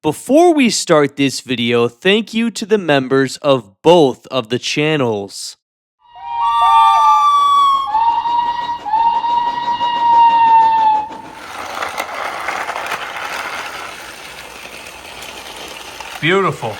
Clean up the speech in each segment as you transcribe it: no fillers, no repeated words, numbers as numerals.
Before we start this video, thank you to the members of both of the channels. Beautiful.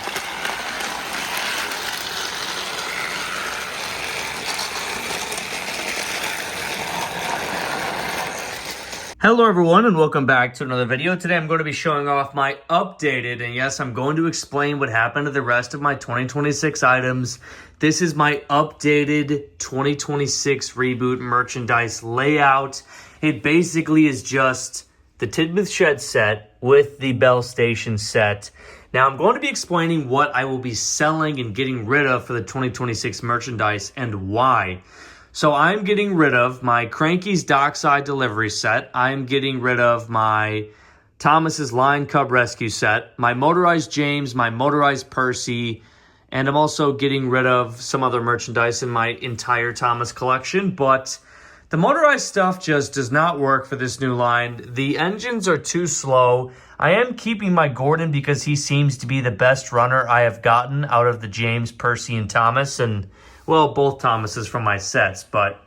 Hello everyone and welcome back to another video. Today I'm going to be showing off my updated, and yes, I'm going to explain what happened to the rest of my 2026 items. This is my updated 2026 reboot merchandise layout. It basically is just the Tidmouth Shed set with the Bell Station set. Now I'm going to be explaining what I will be selling and getting rid of for the 2026 merchandise and why. So I'm getting rid of my Cranky's Dockside Delivery set. I'm getting rid of my Thomas's Lion Cub Rescue set, my Motorized James, my Motorized Percy, and I'm also getting rid of some other merchandise in my entire Thomas collection. But the motorized stuff just does not work for this new line. The engines are too slow. I am keeping my Gordon because he seems to be the best runner I have gotten out of the James, Percy, and Thomas, and well, both Thomases from my sets. But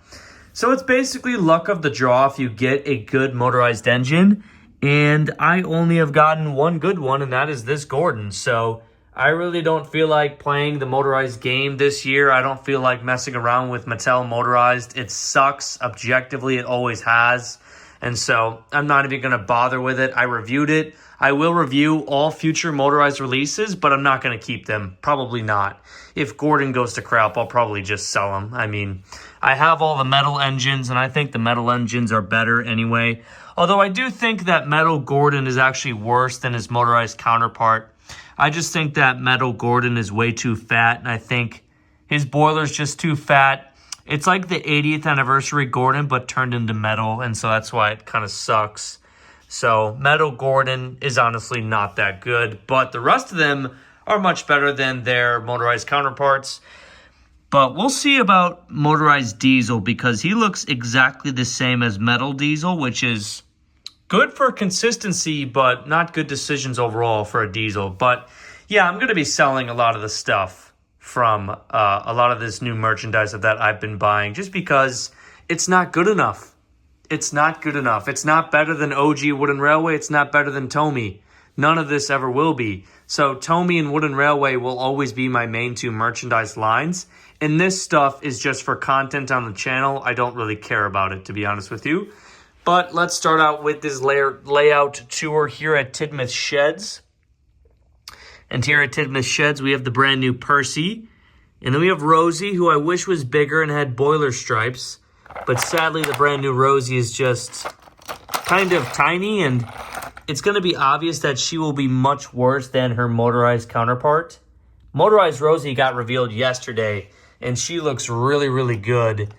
so it's basically luck of the draw if you get a good motorized engine, and I only have gotten one good one, and that is this Gordon. So I really don't feel like playing the motorized game this year. I don't feel like messing around with Mattel Motorized. It sucks. Objectively, it always has. And so I'm not even going to bother with it. I reviewed it. I will review all future motorized releases, but I'm not going to keep them. Probably not. If Gordon goes to crap, I'll probably just sell them. I mean, I have all the metal engines, and I think the metal engines are better anyway. Although I do think that metal Gordon is actually worse than his motorized counterpart. I just think that metal Gordon is way too fat, and I think his boiler's just too fat. It's like the 80th anniversary Gordon, but turned into metal, and so that's why it kind of sucks. So metal Gordon is honestly not that good, but the rest of them are much better than their motorized counterparts. But we'll see about motorized Diesel, because he looks exactly the same as metal Diesel, which is good for consistency, but not good decisions overall for a Diesel. But yeah, I'm going to be selling a lot of the stuff from a lot of this new merchandise that I've been buying, just because it's not good enough. It's not good enough. It's not better than OG Wooden Railway. It's not better than Tomy. None of this ever will be. So Tomy and Wooden Railway will always be my main two merchandise lines. And this stuff is just for content on the channel. I don't really care about it, to be honest with you. But let's start out with this layout tour here at Tidmouth Sheds. And here at Tidmouth Sheds, we have the brand new Percy. And then we have Rosie, who I wish was bigger and had boiler stripes. But sadly, the brand new Rosie is just kind of tiny, and it's going to be obvious that she will be much worse than her motorized counterpart. Motorized Rosie got revealed yesterday, and she looks really, really good.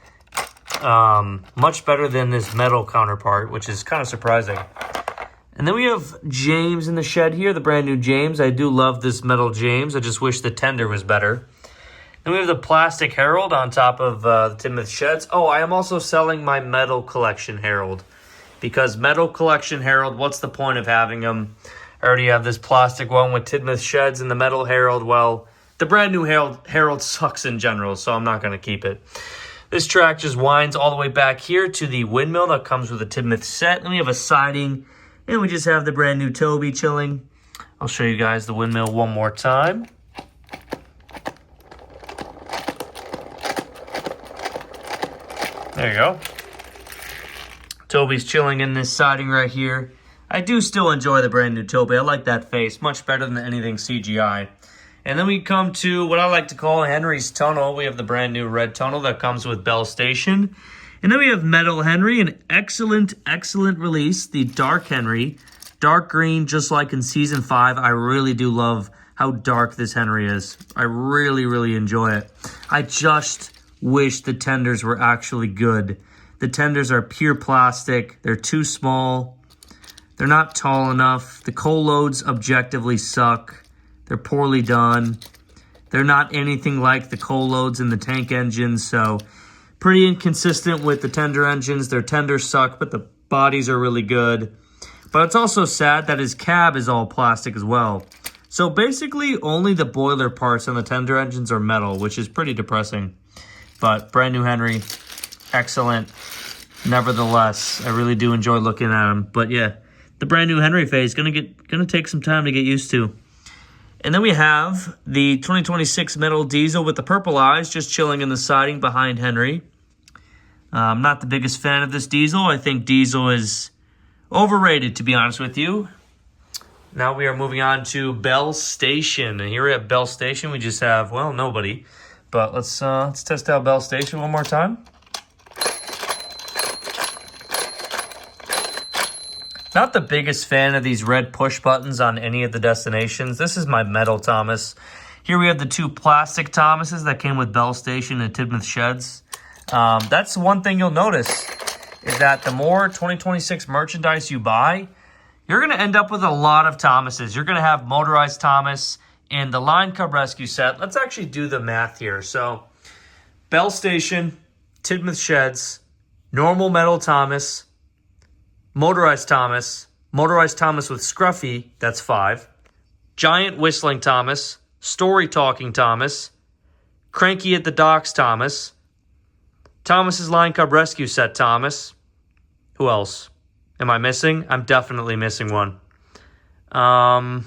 Much better than this metal counterpart, which is kind of surprising. And then we have James in the shed here, the brand new James. I do love this metal James. I just wish the tender was better. Then we have the plastic Herald on top of the Tidmouth Sheds. Oh, I am also selling my metal collection Herald, because metal collection Herald, what's the point of having them? I already have this plastic one with Tidmouth Sheds and the metal Herald. Well, the brand new Herald sucks in general, so I'm not going to keep it. This track just winds all the way back here to the windmill that comes with the Tidmouth set. And we have a siding, and we just have the brand new Toby chilling. I'll show you guys the windmill one more time. There you go. Toby's chilling in this siding right here. I do still enjoy the brand new Toby. I like that face. Much better than anything CGI. And then we come to what I like to call Henry's Tunnel. We have the brand new red tunnel that comes with Bell Station. And then we have Metal Henry, an excellent, excellent release. The Dark Henry. Dark green, just like in Season 5. I really do love how dark this Henry is. I really, really enjoy it. I just wish the tenders were actually good. The tenders are pure plastic. They're too small. They're not tall enough. The coal loads objectively suck. They're poorly done. They're not anything like the coal loads in the tank engines, so pretty inconsistent with the tender engines. Their tenders suck, but the bodies are really good. But it's also sad that his cab is all plastic as well. So basically only the boiler parts on the tender engines are metal, which is pretty depressing. But brand new Henry, excellent. Nevertheless, I really do enjoy looking at him. But yeah, the brand new Henry phase gonna take some time to get used to. And then we have the 2026 metal diesel with the purple eyes just chilling in the siding behind Henry. I'm not the biggest fan of this diesel. I think diesel is overrated, to be honest with you. Now we are moving on to Bell Station. And here at Bell Station, we just have, well, nobody. But let's test out Bell Station one more time. Not the biggest fan of these red push buttons on any of the destinations. This is my metal Thomas. Here we have the two plastic Thomases that came with Bell Station and Tidmouth Sheds. That's one thing you'll notice, is that the more 2026 merchandise you buy, you're going to end up with a lot of Thomases. You're going to have Motorized Thomas and the Line Cub Rescue set. Let's actually do the math here. So, Bell Station, Tidmouth Sheds, normal metal Thomas, Motorized Thomas with Scruffy, that's 5. Giant Whistling Thomas, Story Talking Thomas, Cranky at the Docks Thomas, Thomas's Line Cub Rescue Set Thomas. Who else? Am I missing? I'm definitely missing one. I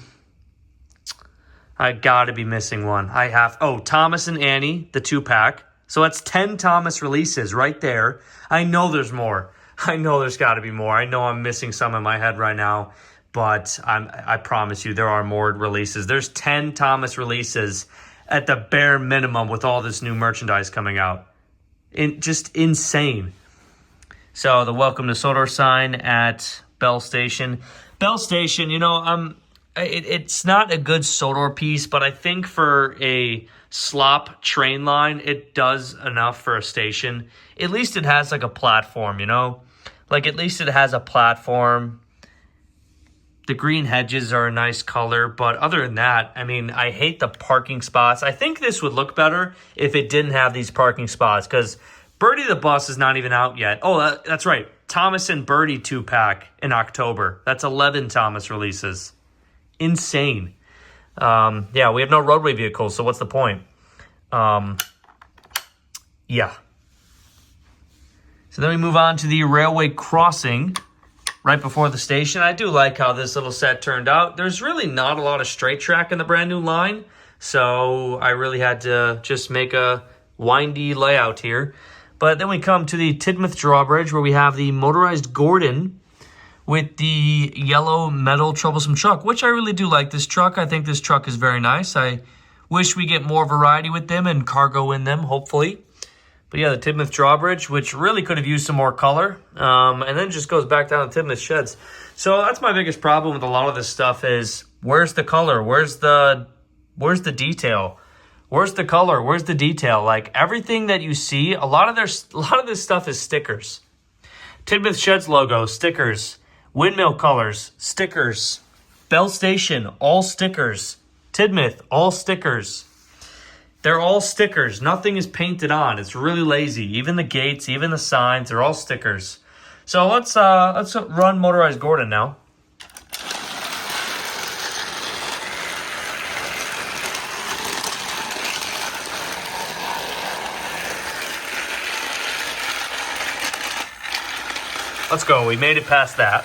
gotta be missing one. Thomas and Annie, the 2-pack. So that's 10 Thomas releases right there. I know there's more. I know there's got to be more. I know I'm missing some in my head right now, but I promise you there are more releases. There's 10 Thomas releases at the bare minimum with all this new merchandise coming out. Just insane. So the Welcome to Sodor sign at Bell Station. Bell Station, it's not a good Sodor piece, but I think for a slop train line, it does enough for a station. At least it has like a platform, at least it has a platform. The green hedges are a nice color, but other than that, I hate the parking spots. I think this would look better if it didn't have these parking spots, because Birdie the Bus is not even out yet. Oh, that's right. Thomas and Birdie 2-pack in October. That's 11 Thomas releases. Insane. Yeah, we have no roadway vehicles, so what's the point? Yeah. So then we move on to the railway crossing right before the station. I do like how this little set turned out. There's really not a lot of straight track in the brand new line, so I really had to just make a windy layout here. But then we come to the Tidmouth drawbridge where we have the Motorized Gordon with the yellow metal troublesome truck, which I really do like this truck. I think this truck is very nice. I wish we get more variety with them and cargo in them, hopefully. But yeah, the Tidmouth drawbridge, which really could have used some more color. And then just goes back down to Tidmouth Sheds. So that's my biggest problem with a lot of this stuff is, where's the color? Where's the detail? Where's the color? Where's the detail? Like, everything that you see, a lot of this stuff is stickers. Tidmouth Sheds logo, stickers. Windmill colors, stickers. Bell Station, all stickers. Tidmouth, all stickers. They're all stickers. Nothing is painted on. It's really lazy. Even the gates, even the signs, they're all stickers. So let's run Motorized Gordon now. Let's go. We made it past that.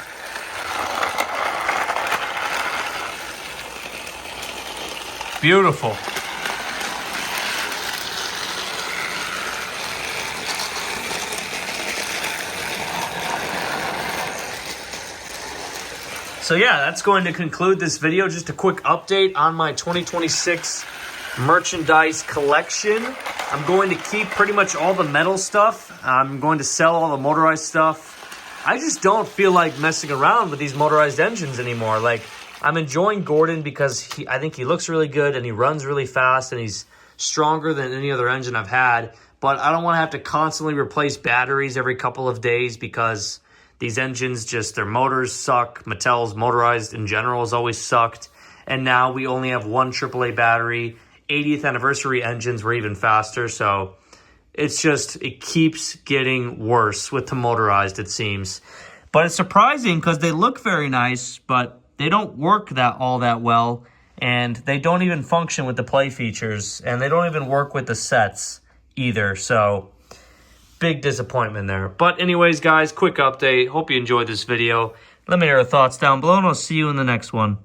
Beautiful. So yeah, that's going to conclude this video. Just a quick update on my 2026 merchandise collection. I'm going to keep pretty much all the metal stuff. I'm going to sell all the motorized stuff. I just don't feel like messing around with these motorized engines anymore. Like, I'm enjoying Gordon because I think he looks really good and he runs really fast and he's stronger than any other engine I've had. But I don't want to have to constantly replace batteries every couple of days because these engines their motors suck. Mattel's Motorized in general has always sucked. And now we only have one AAA battery. 80th anniversary engines were even faster. So it keeps getting worse with the Motorized, it seems. But it's surprising because they look very nice, but they don't work all that well. And they don't even function with the play features. And they don't even work with the sets either. So, big disappointment there. But anyways, guys, quick update. Hope you enjoyed this video. Let me know your thoughts down below, and I'll see you in the next one.